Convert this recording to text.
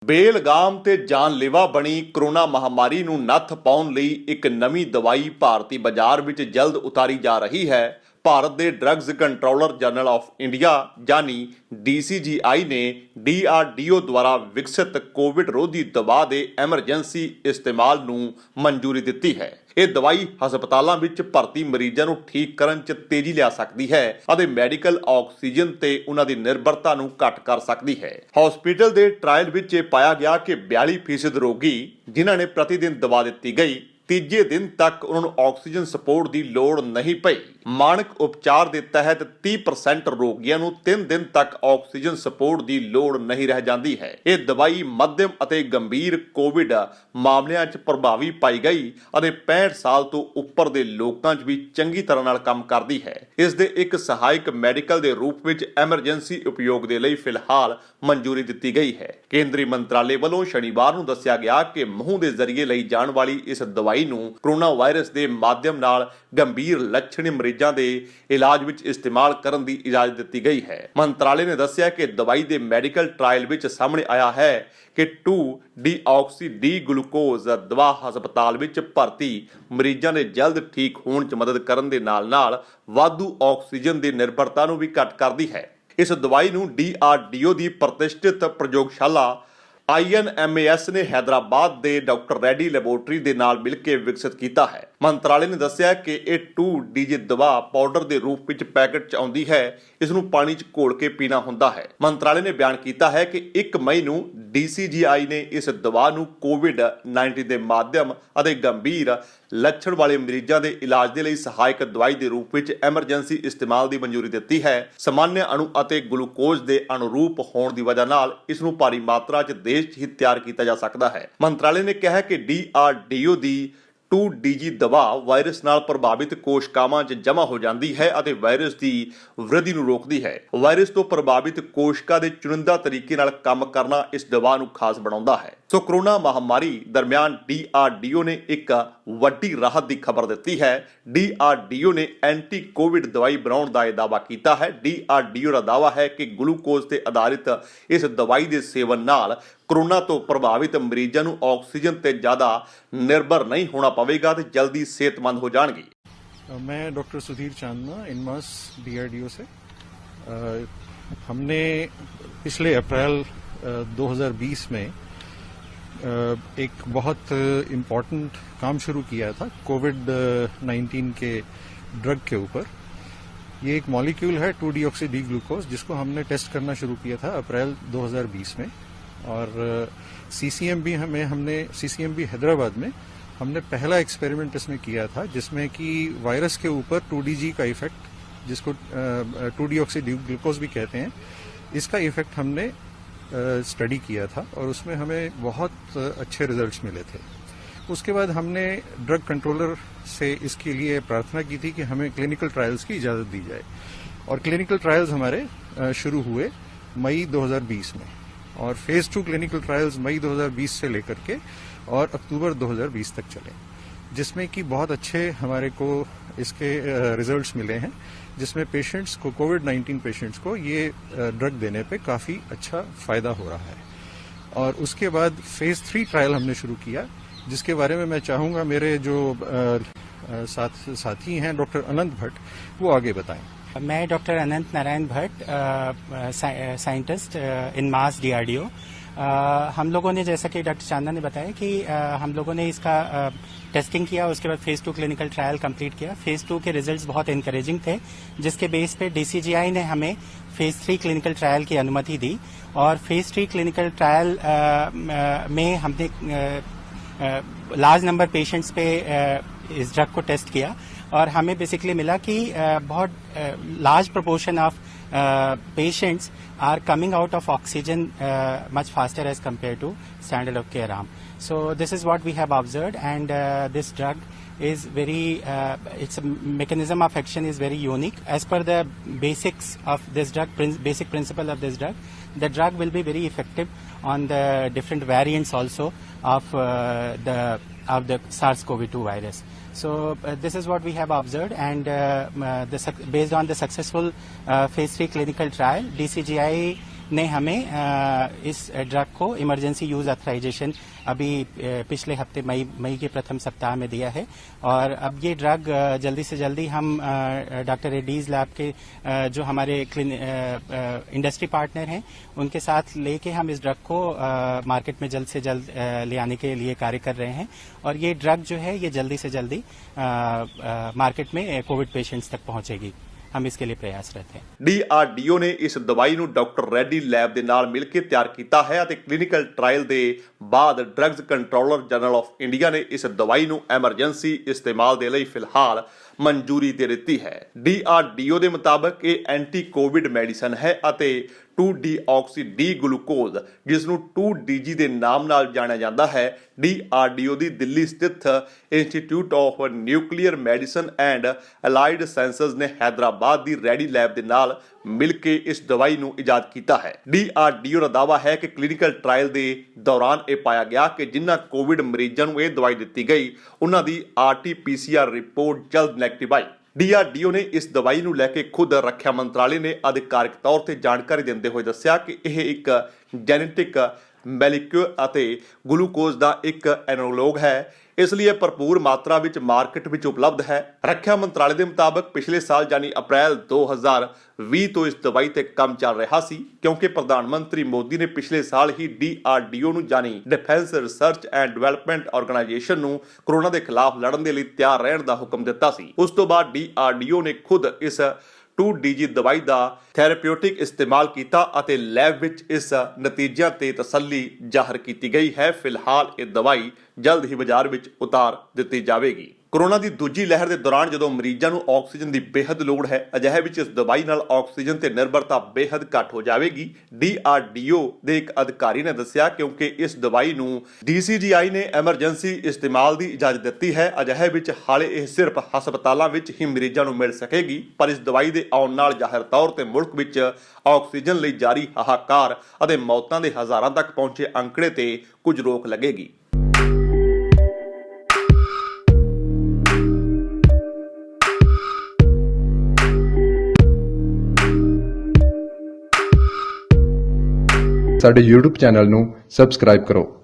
ਬੇਲਗਾਮ ਤੇ ਜਾਨਲੇਵਾ ਬਣੀ ਕਰੋਨਾ ਮਹਾਮਾਰੀ ਨੂੰ ਨੱਥ ਪਾਉਣ ਲਈ ਇੱਕ ਨਵੀਂ ਦਵਾਈ ਭਾਰਤੀ ਬਾਜ਼ਾਰ ਵਿੱਚ ਜਲਦ ਉਤਾਰੀ ਜਾ ਰਹੀ ਹੈ। ਭਾਰਤ ਦੇ drugs controller general of India ਯਾਨੀ DCGI ਨੇ DRDO ਦੁਆਰਾ ਵਿਕਸਿਤ ਕੋਵਿਡ ਰੋਧੀ ਦਵਾ ਦੇ ਐਮਰਜੈਂਸੀ ਇਸਤੇਮਾਲ ਨੂੰ ਮਨਜ਼ੂਰੀ ਦਿੱਤੀ ਹੈ। ਇਹ ਦਵਾਈ ਹਸਪਤਾਲਾਂ ਵਿੱਚ ਭਰਤੀ ਮਰੀਜ਼ਾਂ ਨੂੰ ਠੀਕ ਕਰਨ 'ਚ ਤੇਜ਼ੀ ਲਿਆ ਸਕਦੀ ਹੈ ਅਤੇ ਮੈਡੀਕਲ ਆਕਸੀਜਨ ਤੇ ਉਹਨਾਂ ਦੀ ਨਿਰਭਰਤਾ ਨੂੰ ਘੱਟ ਕਰ ਸਕਦੀ ਹੈ। ਹਸਪੀਟਲ ਦੇ ਟ੍ਰਾਇਲ ਵਿੱਚ ਇਹ ਪਾਇਆ ਗਿਆ ਕਿ 42% ਰੋਗੀ ਜਿਨ੍ਹਾਂ ਨੇ ਪ੍ਰਤੀ ਦਿਨ ਦਵਾ ਦਿੱਤੀ ਗਈ ਤੀਜੇ ਦਿਨ ਤੱਕ ਉਹਨਾਂ ਨੂੰ ਆਕਸੀਜਨ ਸਪੋਰਟ ਦੀ ਲੋੜ ਨਹੀਂ ਪਈ। ਮਾਨਕ ਉਪਚਾਰ ਦੇ ਤਹਿਤ 30% ਰੋਗੀਆਂ ਨੂੰ 3 ਦਿਨ ਤੱਕ ਆਕਸੀਜਨ ਸਪੋਰਟ ਦੀ ਲੋੜ ਨਹੀਂ ਰਹਿ ਜਾਂਦੀ ਹੈ। ਇਹ ਦਵਾਈ ਮੱਧਮ ਅਤੇ ਗੰਭੀਰ ਕੋਵਿਡ ਮਾਮਲਿਆਂ 'ਚ ਪ੍ਰਭਾਵੀ ਪਾਈ ਗਈ ਅਤੇ 65 ਸਾਲ ਤੋਂ ਉੱਪਰ ਦੇ ਲੋਕਾਂ 'ਚ ਵੀ ਚੰਗੀ ਤਰ੍ਹਾਂ ਨਾਲ ਕੰਮ ਕਰਦੀ ਹੈ। ਇਸ ਦੇ ਇੱਕ ਸਹਾਇਕ ਮੈਡੀਕਲ ਦੇ ਰੂਪ ਵਿੱਚ ਐਮਰਜੈਂਸੀ ਉਪਯੋਗ ਦੇ ਲਈ ਫਿਲਹਾਲ ਮਨਜ਼ੂਰੀ ਦਿੱਤੀ ਗਈ ਹੈ। ਕੇਂਦਰੀ ਮੰਤਰਾਲੇ ਵੱਲੋਂ ਸ਼ਨੀਵਾਰ ਨੂੰ ਦੱਸਿਆ ਗਿਆ ਕਿ ਮੂੰਹ ਦੇ ਜ਼ਰੀਏ ਲਈ ਜਾਣ ਵਾਲੀ ਇਸ ਦਵਾਈ ਨੂੰ ਕੋਰੋਨਾ ਵਾਇਰਸ ਦੇ ਮਾਧਿਅਮ ਨਾਲ ਗੰਭੀਰ ਲੱਛਣੀ ਮਰੀਜ਼ਾਂ ਦੇ ਇਲਾਜ ਵਿੱਚ ਇਸਤੇਮਾਲ ਕਰਨ ਦੀ ਇਜਾਜ਼ਤ ਦਿੱਤੀ ਗਈ ਹੈ। ਮੰਤਰਾਲੇ ਨੇ ਦੱਸਿਆ ਕਿ ਦਵਾਈ ਦੇ ਮੈਡੀਕਲ ਟ੍ਰਾਇਲ ਵਿੱਚ ਸਾਹਮਣੇ ਆਇਆ ਹੈ ਕਿ 2-ਡੀਆਕਸੀ ਡੀ ਗਲੂਕੋਜ਼ ਦਵਾ ਹਸਪਤਾਲ ਵਿੱਚ ਭਰਤੀ ਮਰੀਜ਼ਾਂ ਦੇ ਜਲਦ ਠੀਕ ਹੋਣ 'ਚ ਮਦਦ ਕਰਨ ਦੇ ਨਾਲ-ਨਾਲ ਵਾਧੂ ਆਕਸੀਜਨ ਦੀ ਨਿਰਭਰਤਾ ਨੂੰ ਵੀ ਘੱਟ ਕਰਦੀ ਹੈ। ਇਸ ਦਵਾਈ ਨੂੰ DRDO ਦੀ ਪ੍ਰਤਿਸ਼ਠਿਤ ਪ੍ਰਯੋਗਸ਼ਾਲਾ INMAS ਨੇ ਹੈਦਰਾਬਾਦ ਦੇ ਡਾਕਟਰ ਰੈਡੀ ਲੈਬੋਰੇਟਰੀ ਦੇ ਨਾਲ ਮਿਲ ਕੇ ਵਿਕਸਿਤ ਕੀਤਾ ਹੈ। ਮੰਤਰਾਲੇ ਨੇ ਦੱਸਿਆ ਕਿ ਇਹ 2DG ਦਵਾ ਪਾਊਡਰ ਦੇ ਰੂਪ ਵਿੱਚ ਪੈਕੇਟ 'ਚ ਆਉਂਦੀ ਹੈ। ਇਸ ਨੂੰ ਪਾਣੀ 'ਚ ਘੋਲ ਕੇ ਪੀਣਾ ਹੁੰਦਾ ਹੈ। ਮੰਤਰਾਲੇ ਨੇ ਬਿਆਨ ਕੀਤਾ ਹੈ ਕਿ 1 ਮਈ ਨੂੰ DCGI ਨੇ ਇਸ ਦਵਾ ਨੂੰ COVID-19 ਦੇ ਮਾਧਿਅਮ ਅਤੇ ਗੰਭੀਰ ਲੱਛਣ ਵਾਲੇ ਮਰੀਜ਼ਾਂ ਦੇ ਇਲਾਜ ਦੇ ਲਈ ਸਹਾਇਕ ਦਵਾਈ ਦੇ ਰੂਪ ਵਿੱਚ ਐਮਰਜੈਂਸੀ ਇਸਤੇਮਾਲ ਦੀ ਮਨਜ਼ੂਰੀ ਦਿੱਤੀ ਹੈ। ਸਾਮਾਨਯ ਅਣੂ ਅਤੇ ਗਲੂਕੋਜ਼ ਦੇ ਅਨੁਰੂਪ ਹੋਣ ਦੀ ਵਜ੍ਹਾ ਨਾਲ ਇਸ ਨੂੰ ਭਾਰੀ ਮਾਤਰਾ 'ਚ ਦੇਸ਼ 'ਚ ਹੀ ਤਿਆਰ ਕੀਤਾ ਜਾ ਸਕਦਾ ਹੈ। ਮੰਤਰਾਲੇ ਨੇ ਕਿਹਾ ਕਿ DRDO ਦੀ 2DG ਦਵਾ ਵਾਇਰਸ ਨਾਲ ਪ੍ਰਭਾਵਿਤ ਕੋਸ਼ਕਾਵਾਂ 'ਚ ਜਮ੍ਹਾਂ ਹੋ ਜਾਂਦੀ ਹੈ ਅਤੇ ਵਾਇਰਸ ਦੀ ਵ੍ਰਿੱਧੀ ਨੂੰ ਰੋਕਦੀ ਹੈ। ਵਾਇਰਸ ਤੋਂ ਪ੍ਰਭਾਵਿਤ ਕੋਸ਼ਕਾ ਦੇ ਚੁਣਿੰਦਾ ਤਰੀਕੇ ਨਾਲ ਕੰਮ ਕਰਨਾ ਇਸ ਦਵਾ ਨੂੰ ਖਾਸ ਬਣਾਉਂਦਾ ਹੈ। ਸੋ ਕਰੋਨਾ ਮਹਾਮਾਰੀ ਦਰਮਿਆਨ DRDO ਨੇ ਇੱਕ ਵੱਡੀ ਰਾਹਤ ਦੀ ਖਬਰ ਦਿੱਤੀ ਹੈ। DRDO ਨੇ ਐਂਟੀ ਕੋਵਿਡ ਦਵਾਈ ਬਣਾਉਣ ਦਾ ਇਹ ਦਾਅਵਾ ਕੀਤਾ ਹੈ। DRDO ਦਾ ਦਾਅਵਾ ਹੈ ਕਿ ਗਲੂਕੋਜ਼ ਤੇ ਆਧਾਰਿਤ ਇਸ ਦਵਾਈ ਦੇ ਸੇਵਨ ਨਾਲ ਕੋਰੋਨਾ ਤੋਂ ਪ੍ਰਭਾਵਿਤ ਮਰੀਜ਼ਾਂ ਨੂੰ ਆਕਸੀਜਨ ਤੇ ਜ਼ਿਆਦਾ ਨਿਰਭਰ ਨਹੀਂ ਹੋਣਾ ਪਵੇਗਾ ਤੇ ਜਲਦੀ ਸਿਹਤਮੰਦ ਹੋ ਜਾਣਗੇ। मैं doctor Sudhir Chandna INMAS DRDO से हमने पिछले अप्रैल 2020 में एक बहुत इम्पोर्टेंट काम शुरू किया था कोविड-19 के ड्रग के ऊपर। ये एक मॉलिक्यूल है 2-डीऑक्सी डी ग्लूकोज जिसको हमने टेस्ट करना शुरू किया था अप्रैल 2020 में और CCMB हैदराबाद में हमने पहला एक्सपेरिमेंट इसमें किया था जिसमें कि वायरस के ऊपर 2DG का इफेक्ट जिसको 2-डीऑक्सी डी ग्लूकोज भी कहते हैं इसका इफेक्ट हमने स्टडी किया था और उसमें हमें बहुत अच्छे रिजल्ट्स मिले थे। उसके बाद हमने ड्रग कंट्रोलर से इसके लिए प्रार्थना की थी कि हमें क्लिनिकल ट्रायल्स की इजाज़त दी जाए और क्लिनिकल ट्रायल्स हमारे शुरू हुए मई 2020 में और फेज़ 2 क्लिनिकल ट्रायल्स मई 2020 से लेकर के और अक्टूबर 2020 तक चले जिसमें कि बहुत अच्छे हमारे को इसके रिजल्ट्स मिले हैं जिसमें पेशेंट्स को कोविड-19 पेशेंट्स को ये ड्रग देने पे काफ़ी अच्छा फ़ायदा हो रहा है। और उसके बाद फेज़ 3 ट्रायल हमने शुरू किया जिसके बारे में मैं चाहूँगा मेरे जो साथी हैं डॉक्टर अनंत भट्ट वो आगे बताएं। मैं doctor Anant Narayan Bhatt scientist INMAS DRDO। हम लोगों ने जैसा कि डॉक्टर चांदना ने बताया कि हम लोगों ने इसका टेस्टिंग किया, उसके बाद फेज़ 2 क्लिनिकल ट्रायल कंप्लीट किया। फेज़ 2 के रिजल्ट्स बहुत इनकरेजिंग थे जिसके बेस पे DCGI ने हमें फेज़ 3 क्लिनिकल ट्रायल की अनुमति दी और फेज़ 3 क्लिनिकल ट्रायल में हमने लार्ज नंबर पेशेंट्स पे इस ड्रग को टेस्ट किया और हमें बेसिकली मिला कि बहुत large proportion of patients are coming out of oxygen much faster as compare to standard of care arm. So this is what we have observed and this drug is very its mechanism of action is very unique. As per the basics of this drug, basic principle of this drug, the drug will be very effective on the different variants also of the SARS-CoV-2 virus. So this is what we have observed and based on the successful phase 3 clinical trial, DCGI ने हमें इस drug को emergency use authorisation अभी पिछले हफ्ते मई के प्रथम सप्ताह में दिया है और अब ये ड्रग जल्दी से जल्दी हम डॉक्टर रेड्डीज लैब के जो हमारे इंडस्ट्री पार्टनर हैं उनके साथ लेके हम इस ड्रग को मार्केट में जल्द से जल्द ले आने के लिए कार्य कर रहे हैं और ये ड्रग जो है ये जल्दी से जल्दी मार्केट में कोविड पेशेंट्स तक पहुंचेगी। हम इसके लिए प्रयासरत हैं। DRDO ਨੇ ਇਸ ਦਵਾਈ ਨੂੰ ਡਾਕਟਰ ਰੈਡੀ ਲੈਬ ਦੇ ਨਾਲ ਮਿਲ ਕੇ ਤਿਆਰ ਕੀਤਾ ਹੈ ਅਤੇ ਕਲੀਨਿਕਲ ਟ੍ਰਾਇਲ ਦੇ ਬਾਅਦ drugs controller general of India ਨੇ ਇਸ ਦਵਾਈ ਨੂੰ ਐਮਰਜੈਂਸੀ ਇਸਤੇਮਾਲ ਦੇ ਲਈ ਫਿਲਹਾਲ ਮਨਜ਼ੂਰੀ ਦੇ ਦਿੱਤੀ ਹੈ। DRDO ਦੇ ਮੁਤਾਬਕ ਇਹ ਐਂਟੀ ਕੋਵਿਡ ਮੈਡੀਸਨ ਹੈ ਅਤੇ 2-deoxy D ਗਲੂਕੋਜ਼ ਜਿਸ ਨੂੰ 2DG ਦੇ ਨਾਮ ਨਾਲ ਜਾਣਿਆ ਜਾਂਦਾ ਹੈ DRDO ਦੀ ਦਿੱਲੀ ਸਥਿਤ institute of nuclear medicine and allied sciences ਨੇ ਹੈਦਰਾਬਾਦ ਦੀ ਰੈਡੀ ਲੈਬ ਦੇ ਨਾਲ ਮਿਲ ਕੇ ਇਸ ਦਵਾਈ ਨੂੰ ਇਜਾਦ ਕੀਤਾ ਹੈ। DRDO ਦਾ ਦਾਅਵਾ ਹੈ ਕਿ ਕਲੀਨਿਕਲ ਟ੍ਰਾਇਲ ਦੇ ਦੌਰਾਨ ਇਹ ਪਾਇਆ ਗਿਆ ਕਿ ਜਿਨ੍ਹਾਂ ਕੋਵਿਡ ਮਰੀਜ਼ਾਂ ਨੂੰ ਇਹ ਦਵਾਈ ਦਿੱਤੀ ਗਈ ਉਹਨਾਂ ਦੀ RT-PCR ਰਿਪੋਰਟ ਜਲਦ ਨੈਗੇਟਿਵ ਆਈ। DRDO ਨੇ ਇਸ ਦਵਾਈ ਨੂੰ ਲੈ ਕੇ ਖੁਦ ਰੱਖਿਆ ਮੰਤਰਾਲੇ ਨੇ ਅਧਿਕਾਰਿਕ ਤੌਰ ਤੇ ਜਾਣਕਾਰੀ ਦਿੰਦੇ ਹੋਏ ਦੱਸਿਆ ਕਿ ਇਹ ਇੱਕ ਜੈਨੇਟਿਕ ਮੈਲੀਕਿਊਲ ਅਤੇ ਗਲੂਕੋਜ਼ ਦਾ ਇੱਕ ਐਨਾਲੋਗ ਹੈ ਇਸ ਲਈ ਇਹ ਭਰਪੂਰ ਮਾਤਰਾ ਵਿੱਚ ਮਾਰਕੀਟ ਵਿੱਚ ਉਪਲਬਧ ਹੈ। ਰੱਖਿਆ ਮੰਤਰਾਲੇ ਦੇ ਮੁਤਾਬਕ ਪਿਛਲੇ ਸਾਲ ਯਾਨੀ ਅਪ੍ਰੈਲ 2020 ਤੋਂ ਇਸ ਦਵਾਈ ਤੇ ਕੰਮ ਚੱਲ ਰਿਹਾ ਸੀ ਕਿਉਂਕਿ ਪ੍ਰਧਾਨ ਮੰਤਰੀ ਮੋਦੀ ਨੇ ਪਿਛਲੇ ਸਾਲ ਹੀ DRDO ਨੂੰ ਯਾਨੀ defence research and development organisation ਨੂੰ ਕੋਰੋਨਾ ਦੇ ਖਿਲਾਫ ਲੜਨ ਦੇ ਲਈ ਤਿਆਰ ਰਹਿਣ ਦਾ ਹੁਕਮ ਦਿੱਤਾ ਸੀ। ਉਸ ਤੋਂ ਬਾਅਦ DRDO ਨੇ ਖੁਦ ਇਸ 2DG ਦਵਾਈ ਦਾ ਥੈਰੇਪਿਊਟਿਕ ਇਸਤੇਮਾਲ ਕੀਤਾ ਅਤੇ ਲੈਬ ਵਿੱਚ ਇਸ ਨਤੀਜਿਆਂ ਤੇ ਤਸੱਲੀ ਜ਼ਾਹਰ ਕੀਤੀ ਗਈ ਹੈ। ਫਿਲਹਾਲ ਇਹ ਦਵਾਈ ਜਲਦ ਹੀ ਬਾਜ਼ਾਰ ਵਿੱਚ ਉਤਾਰ ਦਿੱਤੀ ਜਾਵੇਗੀ। ਕੋਰੋਨਾ ਦੀ ਦੂਜੀ ਲਹਿਰ ਦੇ ਦੌਰਾਨ ਜਦੋਂ ਮਰੀਜ਼ਾਂ ਨੂੰ ਆਕਸੀਜਨ ਦੀ ਬੇਹੱਦ ਲੋੜ ਹੈ ਅਜਿਹੇ ਵਿੱਚ ਇਸ ਦਵਾਈ ਨਾਲ ਆਕਸੀਜਨ ਤੇ ਨਿਰਭਰਤਾ ਬੇਹੱਦ ਘੱਟ ਹੋ ਜਾਵੇਗੀ। DRDO ਦੇ ਇੱਕ ਅਧਿਕਾਰੀ ਨੇ ਦੱਸਿਆ ਕਿਉਂਕਿ ਇਸ ਦਵਾਈ ਨੂੰ DCGI ਨੇ ਐਮਰਜੈਂਸੀ ਇਸਤੇਮਾਲ ਦੀ ਇਜਾਜ਼ਤ ਦਿੱਤੀ ਹੈ ਅਜਿਹੇ ਵਿੱਚ ਹਾਲੇ ਇਹ ਸਿਰਫ ਹਸਪਤਾਲਾਂ ਵਿੱਚ ਹੀ ਮਰੀਜ਼ਾਂ ਨੂੰ ਮਿਲ ਸਕੇਗੀ ਪਰ ਇਸ ਦਵਾਈ ਦੇ ਆਉਣ ਨਾਲ ਜ਼ਾਹਿਰ ਤੌਰ ਤੇ ਮੁਲਕ ਵਿੱਚ ਆਕਸੀਜਨ ਲਈ ਜਾਰੀ ਹਾਹਾਕਾਰ ਅਤੇ ਮੌਤਾਂ ਦੇ ਹਜ਼ਾਰਾਂ ਤੱਕ ਪਹੁੰਚੇ ਅੰਕੜੇ ਤੇ ਕੁਝ ਰੋਕ ਲੱਗੇਗੀ। ਸਾਡੇ YouTube ਚੈਨਲ ਨੂੰ ਸਬਸਕ੍ਰਾਈਬ ਕਰੋ।